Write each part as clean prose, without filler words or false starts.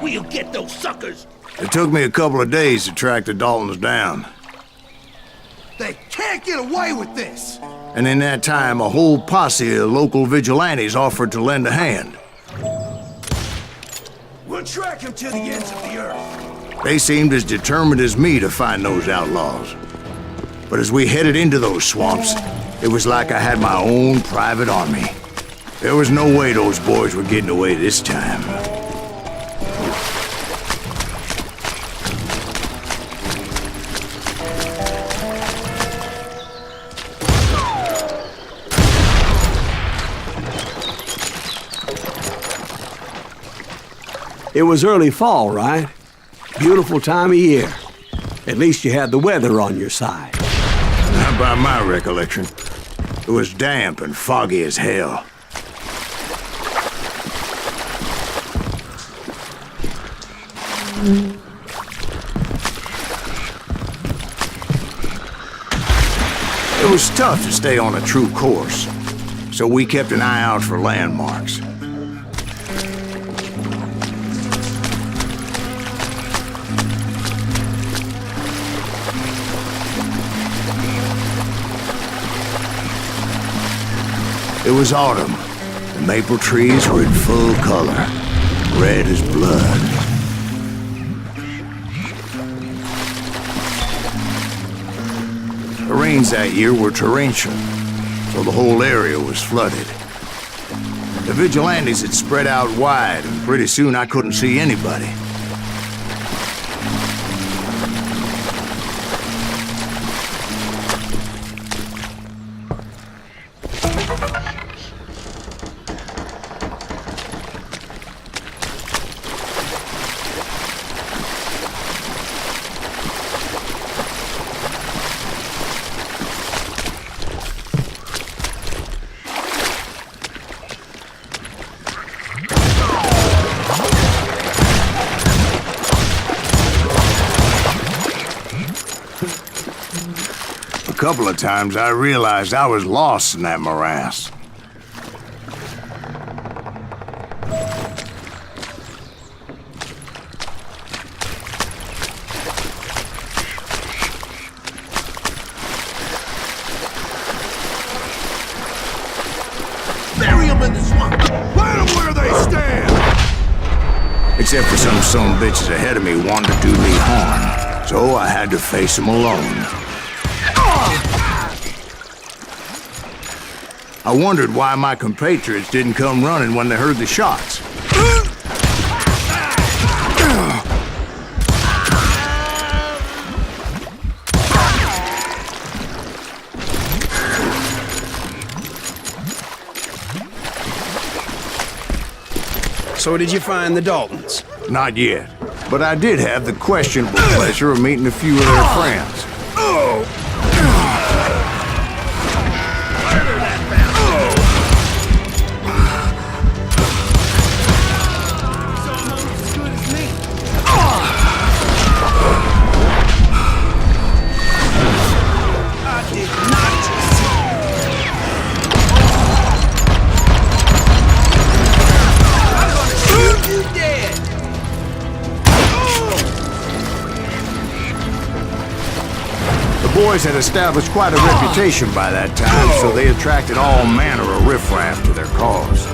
We'll get those suckers! It took me a couple of days to track the Daltons down. They can't get away with this! And in that time, a whole posse of local vigilantes offered to lend a hand. We'll track him to the ends of the earth. They seemed as determined as me to find those outlaws. But as we headed into those swamps, it was like I had my own private army. There was no way those boys were getting away this time. It was early fall, right? Beautiful time of year. At least you had the weather on your side. Not by my recollection. It was damp and foggy as hell. It was tough to stay on a true course, so we kept an eye out for landmarks. It was autumn. The maple trees were in full color, red as blood. The rains that year were torrential, so the whole area was flooded. The vigilantes had spread out wide, and pretty soon I couldn't see anybody. A couple of times I realized I was lost in that morass. Bury them in the swamp! Plant them where they stand! Except for some son of bitches ahead of me wanted to do me harm, so I had to face them alone. I wondered why my compatriots didn't come running when they heard the shots. So did you find the Daltons? Not yet, but I did have the questionable pleasure of meeting a few of their friends. The boys had established quite a reputation by that time, so they attracted all manner of riffraff to their cause.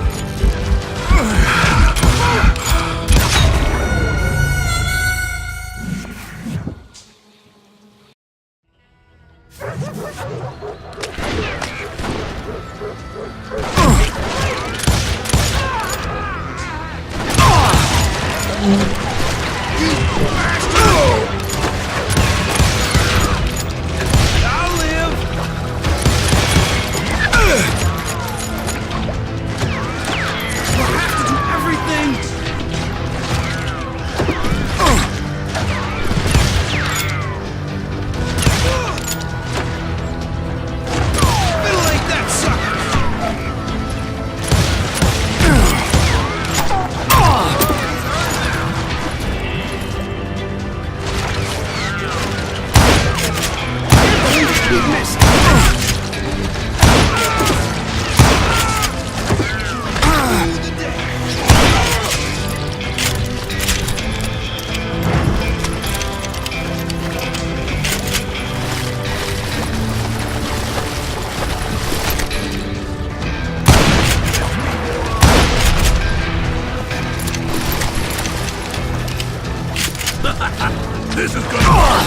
This is gonna hurt.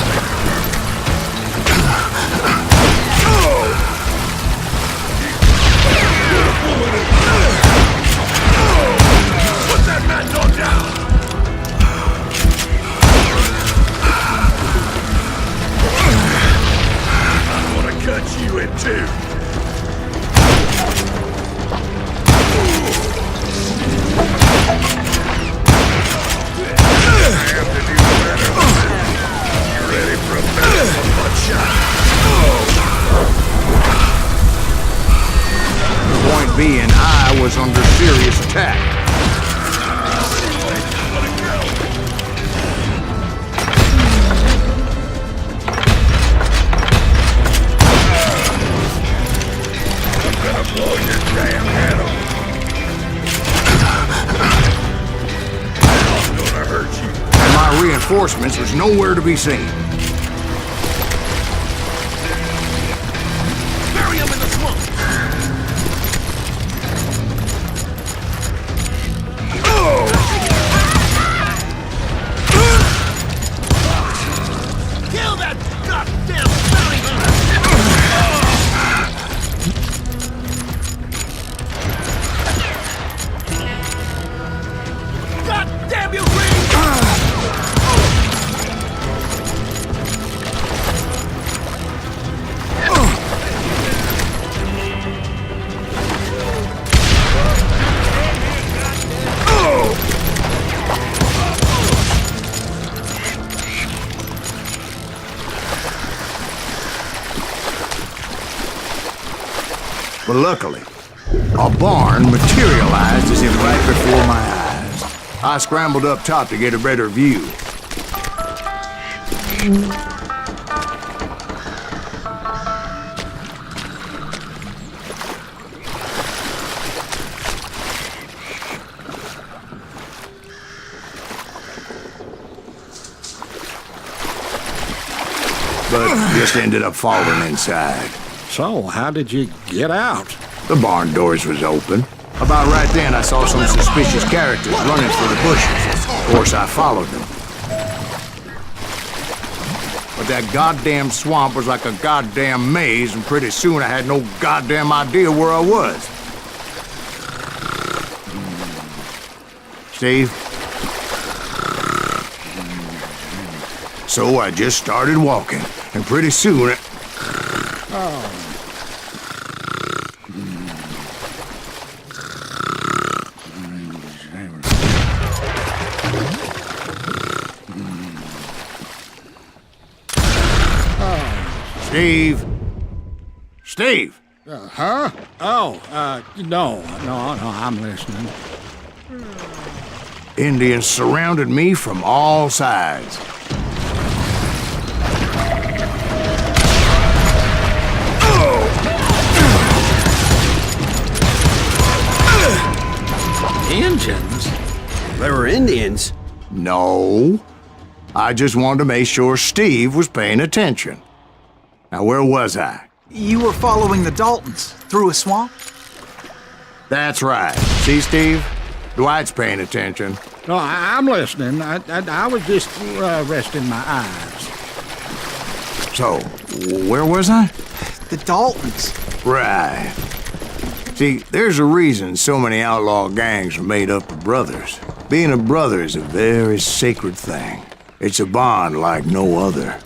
Put that mad dog down! I'm gonna cut you in two. Point being, I was under serious attack. I'm gonna blow your damn head off. I'm gonna hurt you. And my reinforcements was nowhere to be seen. Bury him in the swamp! Kill that goddamn bounty hunter! God damn you, Green! But luckily, a barn materialized as if right before my eyes. I scrambled up top to get a better view. But just ended up falling inside. So, how did you get out? The barn doors was open. About right then, I saw some suspicious characters running for the bushes. Of course, I followed them. But that goddamn swamp was like a goddamn maze, and pretty soon I had no goddamn idea where I was. Steve? So I just started walking, and pretty soon... Steve? Steve! Huh? Oh, no, I'm listening. Indians surrounded me from all sides. Indians? They were Indians? No. I just wanted to make sure Steve was paying attention. Now, where was I? You were following the Daltons through a swamp? That's right. See, Steve? Dwight's paying attention. No, I'm listening. I was just resting my eyes. So, where was I? The Daltons. Right. See, there's a reason so many outlaw gangs are made up of brothers. Being a brother is a very sacred thing. It's a bond like no other.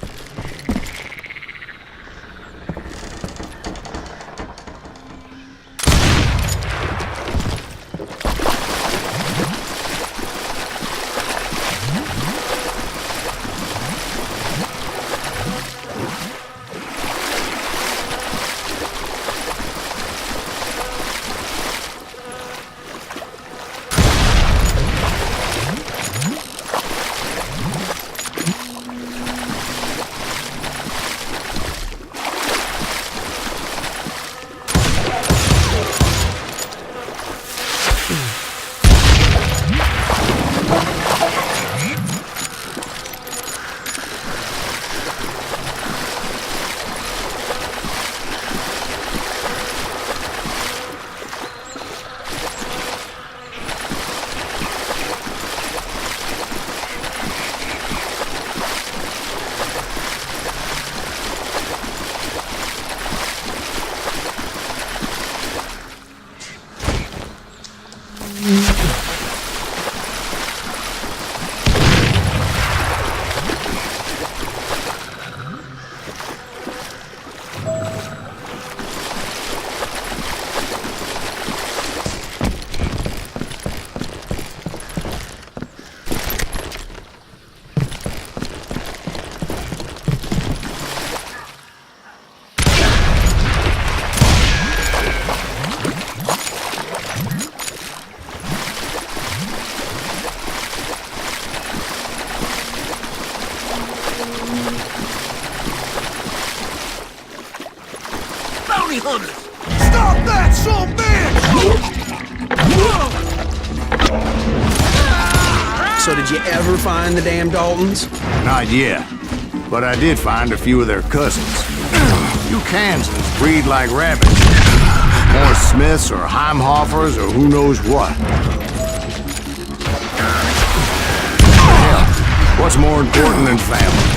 bounty hunters! Stop that, son of a bitch! So did you ever find the damn Daltons? Not yet, but I did find a few of their cousins. You Kansans breed like rabbits. More Smiths or Heimhoffers or who knows what. Hell, what's more important than family?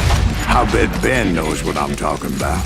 I bet Ben knows what I'm talking about.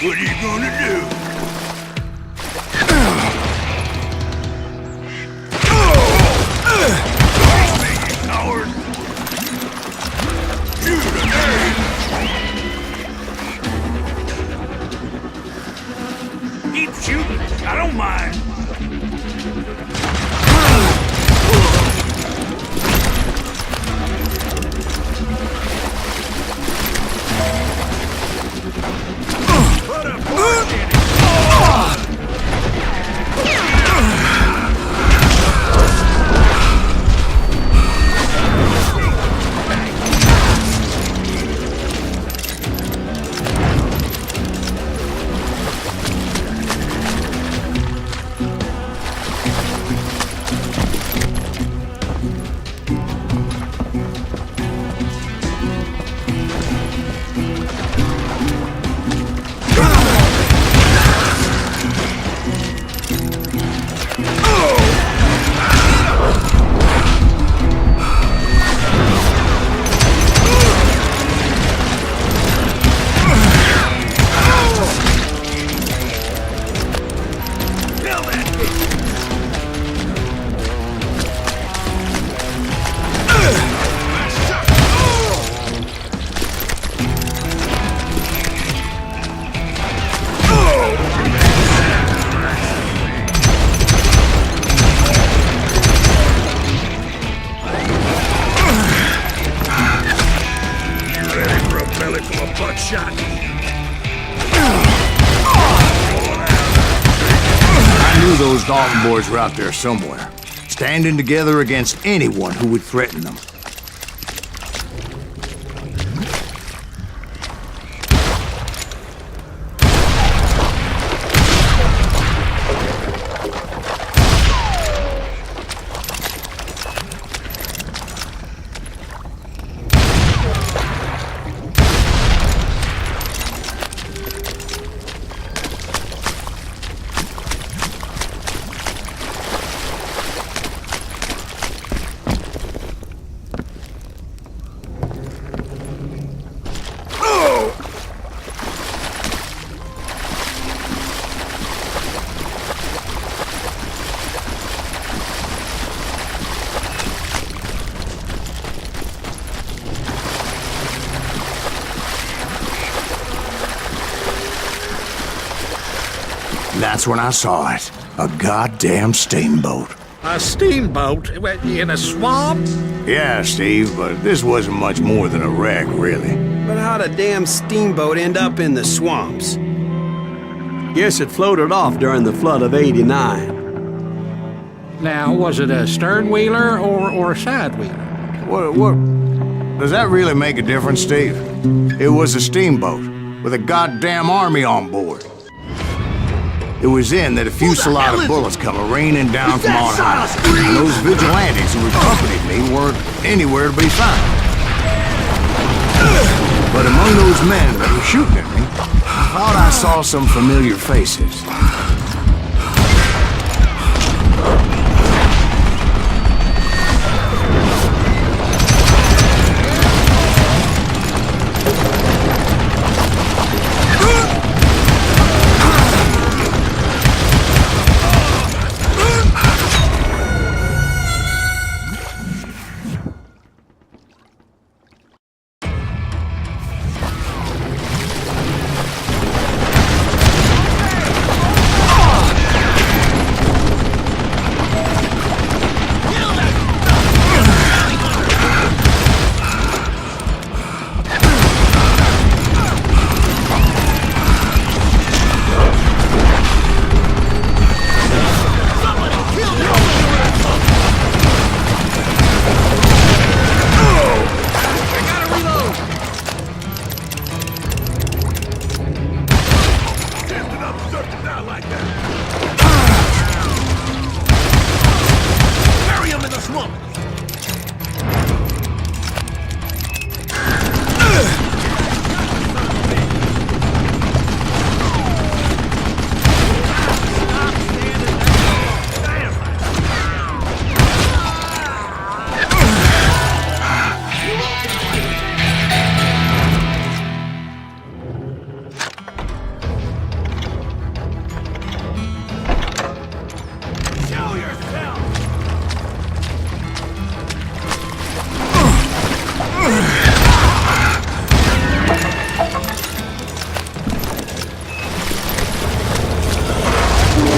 What are you gonna do? Coward! You today! Keep shooting. I don't mind. Those Dalton boys were out there somewhere, standing together against anyone who would threaten them. That's when I saw it. A goddamn steamboat. A steamboat in a swamp? Yeah, Steve, but this wasn't much more than a wreck, really. But how'd a damn steamboat end up in the swamps? Guess it floated off during the flood of '89. Now, was it a stern wheeler or a side wheeler? Does that really make a difference, Steve? It was a steamboat with a goddamn army on board. It was then that a fusillade of bullets come raining down from on high. And those vigilantes who accompanied me weren't anywhere to be found. But among those men that were shooting at me, I thought I saw some familiar faces.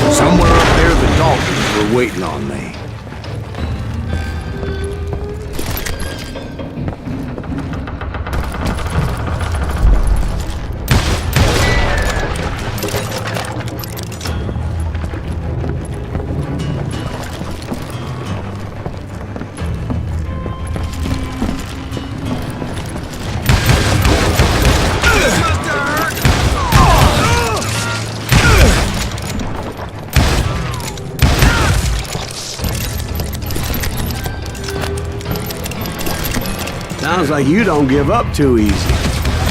Somewhere up there, the Daltons were waiting on me. Sounds like you don't give up too easy.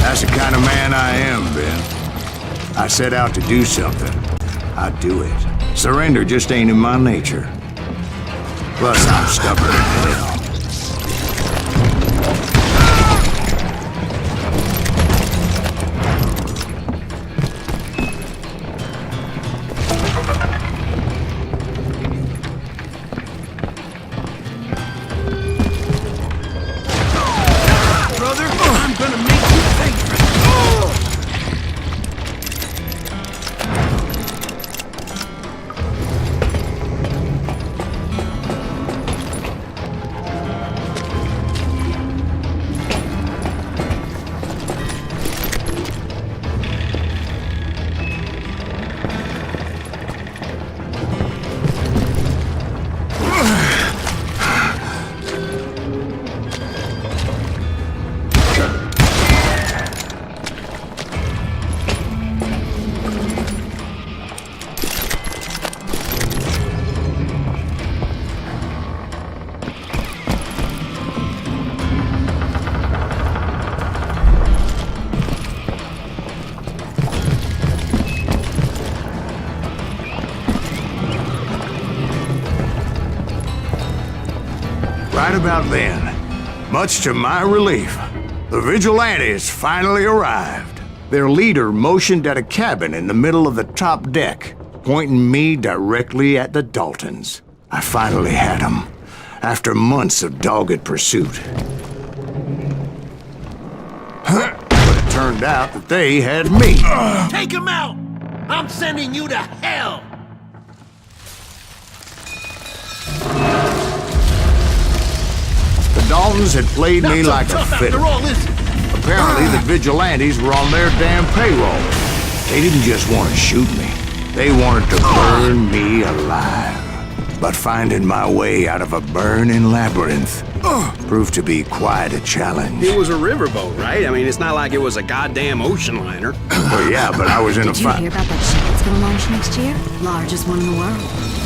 That's the kind of man I am, Ben. I set out to do something. I do it. Surrender just ain't in my nature. Plus, I'm stubborn as hell. Right about then, much to my relief, the vigilantes finally arrived. Their leader motioned at a cabin in the middle of the top deck, pointing me directly at the Daltons. I finally had them, after months of dogged pursuit. But it turned out that they had me. Take him out! I'm sending you to hell! The Daltons had played me like a fiddle. Listen. Apparently, the vigilantes were on their damn payroll. They didn't just want to shoot me. They wanted to burn me alive. But finding my way out of a burning labyrinth proved to be quite a challenge. It was a riverboat, right? I mean, it's not like it was a goddamn ocean liner. Well, yeah, but I was in Did you hear about that ship that's gonna launch next year? Largest one in the world.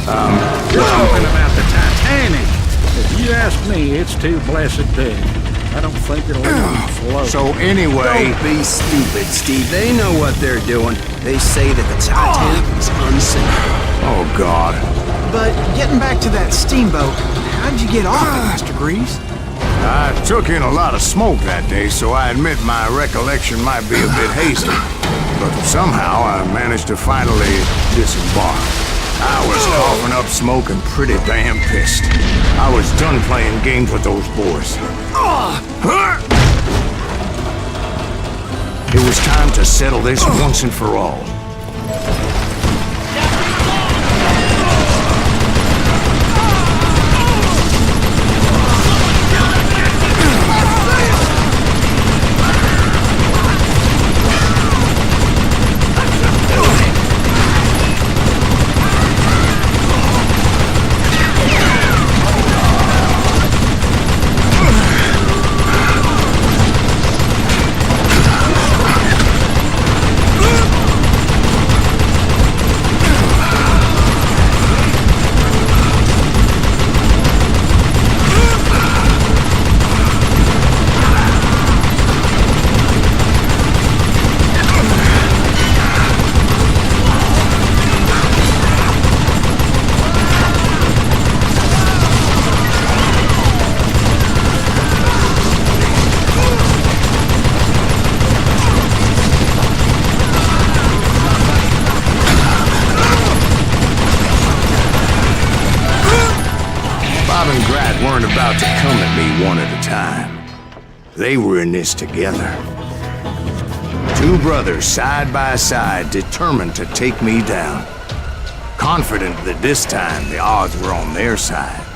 Something about the Titanic. If you ask me, it's too blessed big. I don't think it'll even float. So anyway, Don't be stupid, Steve. They know what they're doing. They say that the Titanic is unsinkable. oh God. But getting back to that steamboat, how'd you get off it, Mr. Greaves? I took in a lot of smoke that day, so I admit my recollection might be a bit hazy. But somehow I managed to finally disembark. I was coughing up smoke and pretty damn pissed. I was done playing games with those boys. It was time to settle this once and for all. Weren't about to come at me one at a time. They were in this together. Two brothers side by side, determined to take me down. Confident that this time the odds were on their side.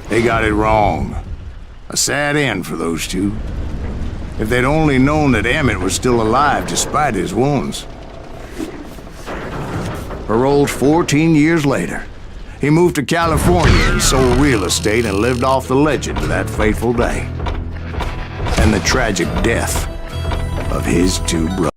They got it wrong. A sad end for those two. If they'd only known that Emmett was still alive despite his wounds. Paroled 14 years later, he moved to California and sold real estate and lived off the legend of that fateful day. And the tragic death of his two brothers.